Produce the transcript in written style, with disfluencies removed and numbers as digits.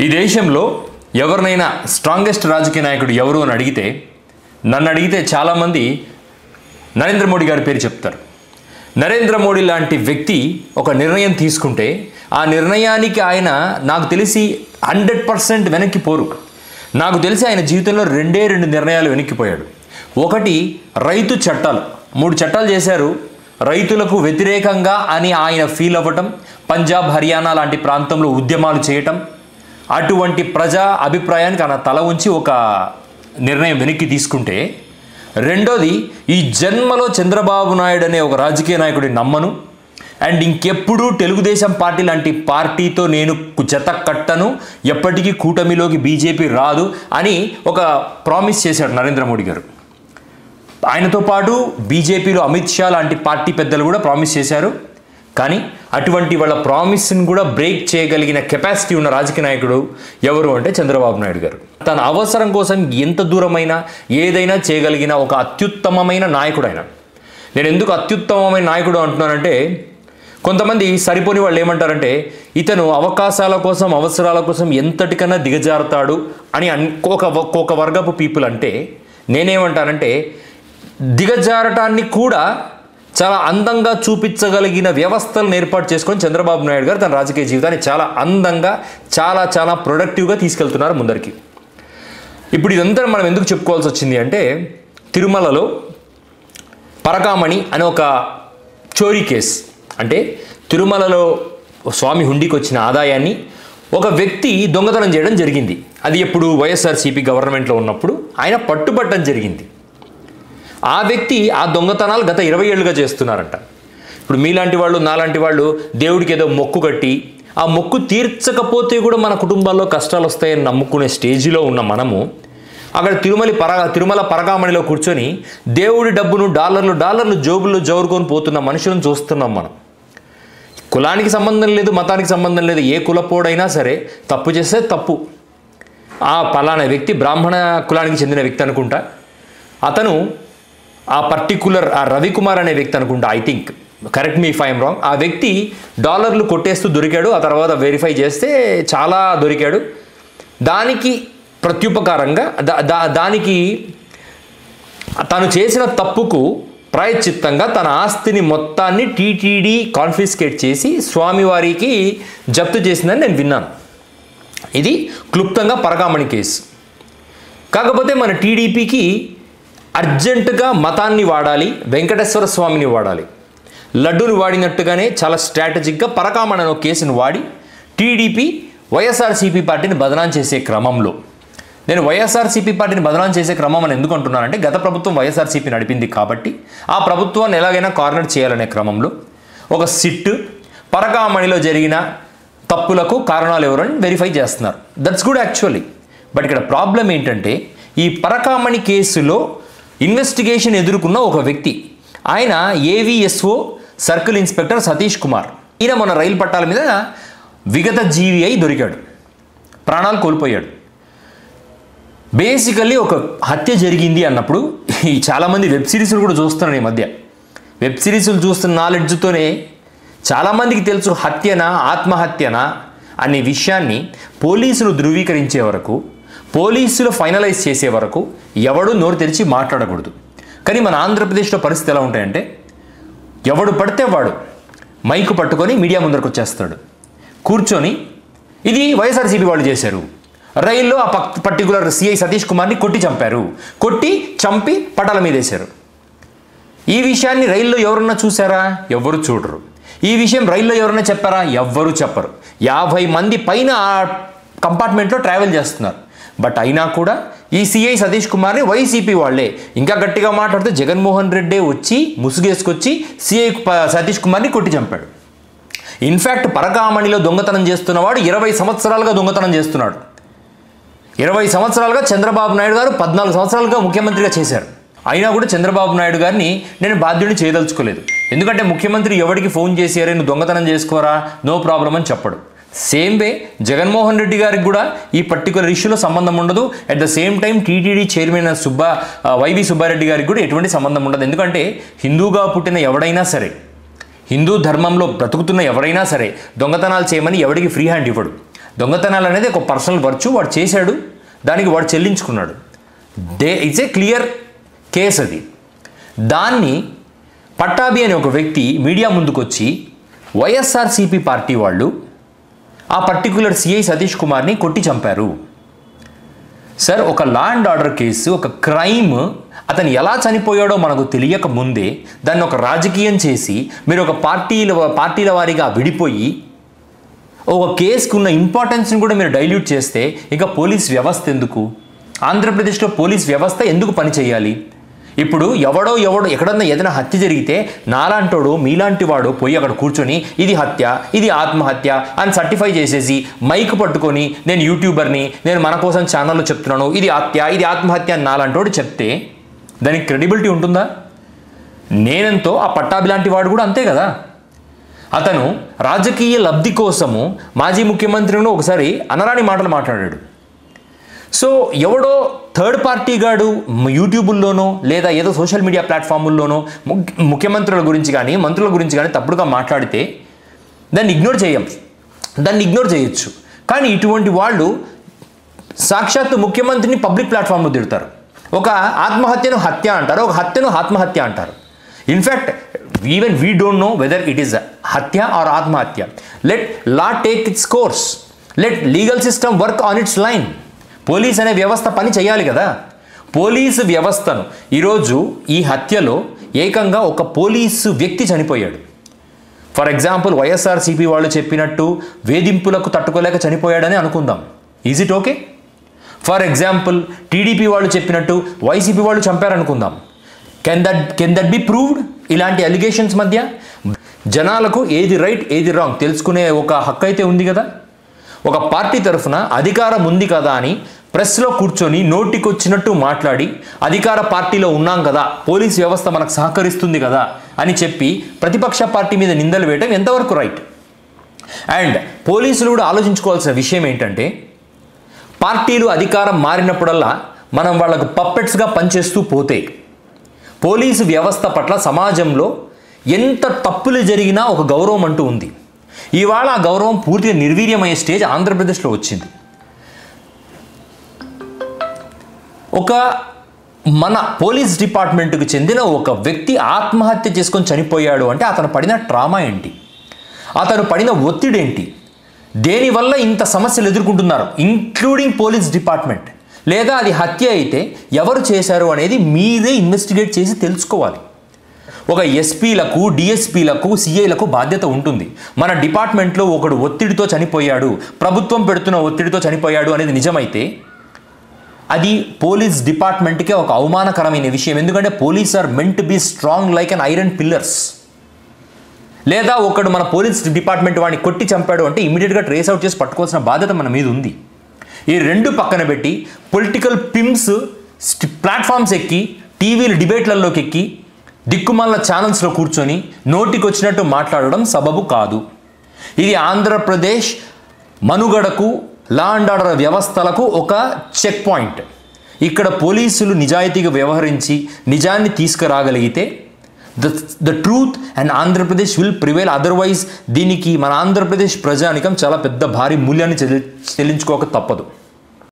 ఈ దేశంలో ఎవరినైనా స్ట్రాంగెస్ట్ రాజకీయ నాయకుడు ఎవరు అని అడిగితే, నన్ను అడిగితే చాలామంది నరేంద్ర మోడీ గారి పేరు చెప్తారు. నరేంద్ర మోడీ లాంటి వ్యక్తి ఒక నిర్ణయం తీసుకుంటే ఆ నిర్ణయానికి ఆయన నాకు తెలిసి 100% వెనక్కి పోరు. నాకు తెలిసి ఆయన జీవితంలో రెండు నిర్ణయాలు వెనక్కిపోయాడు. ఒకటి, రైతు చట్టాలు 3 చట్టాలు చేశారు రైతులకు వ్యతిరేకంగా అని ఆయన ఫీల్ అవ్వటం, పంజాబ్ హర్యానా లాంటి ప్రాంతంలో ఉద్యమాలు చేయటం, అటువంటి ప్రజా అభిప్రాయానికి ఆయన తల ఉంచి ఒక నిర్ణయం వెనక్కి తీసుకుంటే, రెండోది ఈ జన్మలో చంద్రబాబు నాయుడు అనే ఒక రాజకీయ నాయకుడిని నమ్మను అండ్ ఇంకెప్పుడు తెలుగుదేశం పార్టీ లాంటి పార్టీతో నేను జత కట్టను, ఎప్పటికీ కూటమిలోకి బీజేపీ రాదు అని ఒక ప్రామిస్ చేశాడు నరేంద్ర మోడీ గారు. ఆయనతో పాటు బీజేపీలో అమిత్ షా లాంటి పార్టీ పెద్దలు కూడా ప్రామిస్ చేశారు. కానీ అటువంటి వాళ్ళ ప్రామిస్ని కూడా బ్రేక్ చేయగలిగిన కెపాసిటీ ఉన్న రాజకీయ నాయకుడు ఎవరు అంటే చంద్రబాబు నాయుడు గారు. తన అవసరం కోసం ఎంత దూరమైనా ఏదైనా చేయగలిగిన ఒక అత్యుత్తమమైన నాయకుడు ఆయన. నేను ఎందుకు అత్యుత్తమమైన నాయకుడు అంటున్నానంటే, కొంతమంది సరిపోని వాళ్ళు ఏమంటారంటే ఇతను అవకాశాల కోసం అవసరాల కోసం ఎంతటికన్నా దిగజారుతాడు అని ఒక వర్గపు పీపుల్ అంటే, నేనేమంటానంటే దిగజారటాన్ని కూడా చాలా అందంగా చూపించగలిగిన వ్యవస్థలను ఏర్పాటు చేసుకొని చంద్రబాబు నాయుడు గారు తన రాజకీయ జీవితాన్ని చాలా అందంగా చాలా ప్రొడక్టివ్గా తీసుకెళ్తున్నారు ముందరికి. ఇప్పుడు ఇదంతా మనం ఎందుకు చెప్పుకోవాల్సి వచ్చింది అంటే, తిరుమలలో పరకామణి అనే ఒక చోరీ కేసు. అంటే తిరుమలలో స్వామి హుండీకి వచ్చిన ఆదాయాన్ని ఒక వ్యక్తి దొంగతనం చేయడం జరిగింది. అది ఎప్పుడు వైఎస్ఆర్సీపీ గవర్నమెంట్లో ఉన్నప్పుడు ఆయన పట్టుబట్టడం జరిగింది. ఆ వ్యక్తి ఆ దొంగతనాలు గత 20 ఏళ్ళుగా చేస్తున్నారంట. ఇప్పుడు మీలాంటి వాళ్ళు నాలాంటి వాళ్ళు దేవుడికి ఏదో మొక్కు కట్టి ఆ మొక్కు తీర్చకపోతే కూడా మన కుటుంబాల్లో కష్టాలు వస్తాయని నమ్ముకునే స్టేజిలో ఉన్న మనము అక్కడ తిరుమల పరకామణిలో కూర్చొని దేవుడి డబ్బును డాలర్లు జోబుల్లో జోరుకొని పోతున్న మనుషులను చూస్తున్నాం మనం. కులానికి సంబంధం లేదు, మతానికి సంబంధం లేదు, ఏ కులపోడైనా సరే తప్పు చేస్తే తప్పు. ఆ పలానా వ్యక్తి బ్రాహ్మణ కులానికి చెందిన వ్యక్తి అనుకుంటా, అతను ఆ పర్టికులర్ ఆ రవికుమార్ అనే వ్యక్తి అనుకుంటా, I think, correct me if I'm wrong, ఆ వ్యక్తి డాలర్లు కొట్టేస్తూ దొరికాడు. ఆ తర్వాత వెరిఫై చేస్తే చాలా దొరికాడు. దానికి ప్రత్యుపకారంగా దానికి తను చేసిన తప్పుకు ప్రాయశ్చిత్తంగా తన ఆస్తిని మొత్తాన్ని టీటీడీ కాన్ఫిస్కేట్ చేసి స్వామివారికి జప్తు చేసిందని నేను విన్నాను. ఇది క్లుప్తంగా పరకామణి కేసు. కాకపోతే మన టీడీపీకి అర్జెంటుగా మతాన్ని వాడాలి, వెంకటేశ్వర స్వామిని వాడాలి. లడ్డూని వాడినట్టుగానే చాలా స్ట్రాటజిక్గా పరకామణి అనే కేసును వాడి టీడీపీ వైఎస్ఆర్సీపీ పార్టీని బదనాం చేసే క్రమంలో, నేను వైఎస్ఆర్సీపీ పార్టీని బదనాం చేసే క్రమం అని ఎందుకు అంటున్నానంటే, గత ప్రభుత్వం వైఎస్ఆర్సీపీ నడిపింది కాబట్టి ఆ ప్రభుత్వాన్ని ఎలాగైనా కార్నర్ చేయాలనే క్రమంలో ఒక సిట్ పరకామణిలో జరిగిన తప్పులకు కారణాలు ఎవరని వెరిఫై చేస్తున్నారు. That's good actually. బట్ ఇక్కడ ప్రాబ్లం ఏంటంటే, ఈ పరకామణి కేసులో ఇన్వెస్టిగేషన్ ఎదుర్కొన్న ఒక వ్యక్తి, ఆయన AVSO circle inspector Satish Kumar. ఈయన మన రైలు పట్టాల మీద విగత జీవి అయి దొరికాడు, ప్రాణాలు కోల్పోయాడు. బేసికల్లీ ఒక హత్య జరిగింది అన్నప్పుడు చాలామంది వెబ్ సిరీస్లు కూడా చూస్తున్నారు. ఈ మధ్య వెబ్ సిరీస్లు చూస్తున్న నాలెడ్జ్తోనే చాలామందికి తెలుసు హత్యనా ఆత్మహత్యనా అనే విషయాన్ని పోలీసులు ధృవీకరించే వరకు, పోలీసులు ఫైనలైజ్ చేసే వరకు ఎవడు నోరు తెరిచి మాట్లాడకూడదు. కానీ మన ఆంధ్రప్రదేశ్లో పరిస్థితి ఎలా ఉంటాయంటే, ఎవడు పడితే వాడు మైకు పట్టుకొని మీడియా ముందరకు వచ్చేస్తాడు, కూర్చొని ఇది వైఎస్ఆర్సీపీ వాళ్ళు చేశారు, రైల్లో ఆ పర్టికులర్ సిఐ సతీష్ కుమార్ని కొట్టి చంపి పటాల మీద వేశారు. ఈ విషయాన్ని రైల్లో ఎవరన్నా చూసారా? ఎవరు చూడరు. ఈ విషయం రైల్లో ఎవరన్నా చెప్పారా? ఎవ్వరూ చెప్పరు. 50 మంది పైన ఆ కంపార్ట్మెంట్లో ట్రావెల్ చేస్తున్నారు. బట్ అయినా కూడా ఈ సిఐ సతీష్ కుమార్ని వైసీపీ వాళ్ళే, ఇంకా గట్టిగా మాట్లాడితే జగన్మోహన్ రెడ్డి వచ్చి ముసుగేసుకొచ్చి సిఐ సతీష్ కుమార్ని కొట్టి చంపాడు. ఇన్ఫ్యాక్ట్ పరకామణిలో దొంగతనం చేస్తున్నవాడు 20 సంవత్సరాలుగా దొంగతనం చేస్తున్నాడు. 20 సంవత్సరాలుగా చంద్రబాబు నాయుడు గారు 14 సంవత్సరాలుగా ముఖ్యమంత్రిగా చేశారు. అయినా కూడా చంద్రబాబు నాయుడు గారిని నేను బాధ్యుడిని చేయదలుచుకోలేదు. ఎందుకంటే ముఖ్యమంత్రి ఎవరికి ఫోన్ చేశారే నువ్వు దొంగతనం చేసుకోరా, నో ప్రాబ్లం అని చెప్పడు. సేమ్ వే జగన్మోహన్ రెడ్డి గారికి కూడా ఈ పర్టికులర్ ఇష్యూలో సంబంధం ఉండదు. At the same time TTD chairman YV Subba Reddy గారికి కూడా ఎటువంటి సంబంధం ఉండదు. ఎందుకంటే హిందూగా పుట్టిన ఎవడైనా సరే, హిందూ ధర్మంలో బ్రతుకుతున్న ఎవరైనా సరే దొంగతనాలు చేయమని ఎవడికి ఫ్రీ హ్యాండ్ ఇవ్వడు. దొంగతనాలు అనేది ఒక పర్సనల్ వర్చు, వాడు చేశాడు, దానికి వాడు చెల్లించుకున్నాడు. ఇట్స్ ఏ క్లియర్ కేస్ అది. దాన్ని పట్టాభి అనే ఒక వ్యక్తి మీడియా ముందుకు వచ్చి వైఎస్ఆర్సీపీ పార్టీ వాళ్ళు ఆ పర్టికులర్ సిఐ సతీష్ కుమార్ని కొట్టి చంపారు. సార్, ఒక లా అండ్ ఆర్డర్ కేసు, ఒక క్రైమ్, అతను ఎలా చనిపోయాడో మనకు తెలియక ముందే దాన్ని ఒక రాజకీయం చేసి మీరు ఒక పార్టీల వారీగా విడిపోయి ఒక కేసుకున్న ఇంపార్టెన్స్ని కూడా మీరు డైల్యూట్ చేస్తే ఇక పోలీస్ వ్యవస్థ ఎందుకు? ఆంధ్రప్రదేశ్లో పోలీస్ వ్యవస్థ ఎందుకు పనిచేయాలి? ఇప్పుడు ఎవడో ఎక్కడన్నా ఏదైనా హత్య జరిగితే నాలాంటోడు మీలాంటి వాడు పోయి అక్కడ కూర్చొని ఇది హత్య, ఇది ఆత్మహత్య అని సర్టిఫై చేసేసి మైక్ పట్టుకొని నేను యూట్యూబర్ని, నేను మన కోసం ఛానల్లో చెప్తున్నాను, ఇది హత్య, ఇది ఆత్మహత్య అని నాలాంటోడు చెప్తే దానికి క్రెడిబిలిటీ ఉంటుందా? నేనంతో ఆ పట్టాభి లాంటి వాడు కూడా అంతే కదా. అతను రాజకీయ లబ్ధి కోసము మాజీ ముఖ్యమంత్రిను ఒకసారి అనరాని మాటలు మాట్లాడాడు. సో ఎవడో థర్డ్ పార్టీ గాడు యూట్యూబుల్లోనో లేదా ఏదో సోషల్ మీడియా ప్లాట్ఫాముల్లోనో ముఖ్యమంత్రుల గురించి కానీ మంత్రుల గురించి కానీ తప్పుడుగా మాట్లాడితే దాన్ని ఇగ్నోర్ చేయొచ్చు. కానీ ఇటువంటి వాళ్ళు సాక్షాత్తు ముఖ్యమంత్రిని పబ్లిక్ ప్లాట్ఫామ్లో తిడతారు. ఒక ఆత్మహత్యను హత్య అంటారు, ఒక హత్యను ఆత్మహత్య అంటారు. In fact even we don't know whether it is హత్య ఆర్ ఆత్మహత్య. Let law take its course, let legal system work on it's line. Police అనే వ్యవస్థ పని చేయాలి కదా. పోలీసు వ్యవస్థను ఈరోజు ఈ హత్యలో ఏకంగా ఒక పోలీసు వ్యక్తి చనిపోయాడు. ఫర్ ఎగ్జాంపుల్ వైఎస్ఆర్సీపీ వాళ్ళు చెప్పినట్టు వేధింపులకు తట్టుకోలేక చనిపోయాడని అనుకుందాం. Is it okay? For example TDP వాళ్ళు చెప్పినట్టు వైసీపీ వాళ్ళు చంపారనుకుందాం. Can that be proved? ఇలాంటి అలిగేషన్స్ మధ్య జనాలకు ఏది రైట్ ఏది రాంగ్ తెలుసుకునే ఒక హక్కు అయితే ఉంది కదా. ఒక పార్టీ తరఫున అధికారం ఉంది కదా అని ప్రెస్లో కూర్చొని నోటికొచ్చినట్టు మాట్లాడి అధికార పార్టీలో ఉన్నాం కదా, పోలీస్ వ్యవస్థ మనకు సహకరిస్తుంది కదా అని చెప్పి ప్రతిపక్ష పార్టీ మీద నిందలు వేయడం ఎంతవరకు రైట్? అండ్ పోలీసులు కూడా ఆలోచించుకోవాల్సిన విషయం ఏంటంటే, పార్టీలు అధికారం మారినప్పుడల్లా మనం వాళ్ళకు పప్పెట్స్గా పనిచేస్తూ పోతే పోలీసు వ్యవస్థ పట్ల సమాజంలో ఎంత తప్పులు జరిగినా ఒక గౌరవం అంటూ ఉంది. ఇవాళ ఆ గౌరవం పూర్తిగా నిర్వీర్యమయ్యే స్టేజ్ ఆంధ్రప్రదేశ్లో వచ్చింది. మన పోలీస్ డిపార్ట్మెంట్కి చెందిన ఒక వ్యక్తి ఆత్మహత్య చేసుకొని చనిపోయాడు అంటే అతను పడిన ట్రామా ఏంటి, అతను పడిన ఒత్తిడి ఏంటి, దేనివల్ల ఇంత సమస్యలు ఎదుర్కొంటున్నారు, ఇంక్లూడింగ్ పోలీస్ డిపార్ట్మెంట్. లేదా అది హత్య అయితే ఎవరు చేశారు అనేది మీరే ఇన్వెస్టిగేట్ చేసి తెలుసుకోవాలి. ఒక ఎస్పీలకు, డిఎస్పీలకు, సిఐలకు బాధ్యత ఉంటుంది. మన డిపార్ట్మెంట్లో ఒకడు ఒత్తిడితో చనిపోయాడు, ప్రభుత్వం పెడుతున్న ఒత్తిడితో చనిపోయాడు అనేది నిజమైతే అది పోలీస్ డిపార్ట్మెంట్కే ఒక అవమానకరమైన విషయం. ఎందుకంటే police are meant to be strong like an iron pillars. లేదా ఒకడు మన పోలీస్ డిపార్ట్మెంట్ వాడిని కొట్టి చంపాడు అంటే ఇమీడియట్గా ట్రేస్ అవుట్ చేసి పట్టుకోవాల్సిన బాధ్యత మన మీద ఉంది. ఈ రెండు పక్కన పెట్టి పొలిటికల్ పిమ్స్ ప్లాట్ఫామ్స్ ఎక్కి, టీవీలు డిబేట్లలోకి ఎక్కి, దిక్కుమాల ఛానల్స్లో కూర్చొని నోటికి వచ్చినట్టు మాట్లాడడం సబబు కాదు. ఇది ఆంధ్రప్రదేశ్ మనుగడకు, లా అండ్ ఆర్డర్ వ్యవస్థలకు ఒక చెక్ పాయింట్. ఇక్కడ పోలీసులు నిజాయితీగా వ్యవహరించి నిజాన్ని తీసుకురాగలిగితే the truth and Andhra Pradesh will prevail. Otherwise దీనికి మన ఆంధ్రప్రదేశ్ ప్రజానికం చాలా పెద్ద భారీ మూల్యాన్ని చెల్లించుకోక తప్పదు.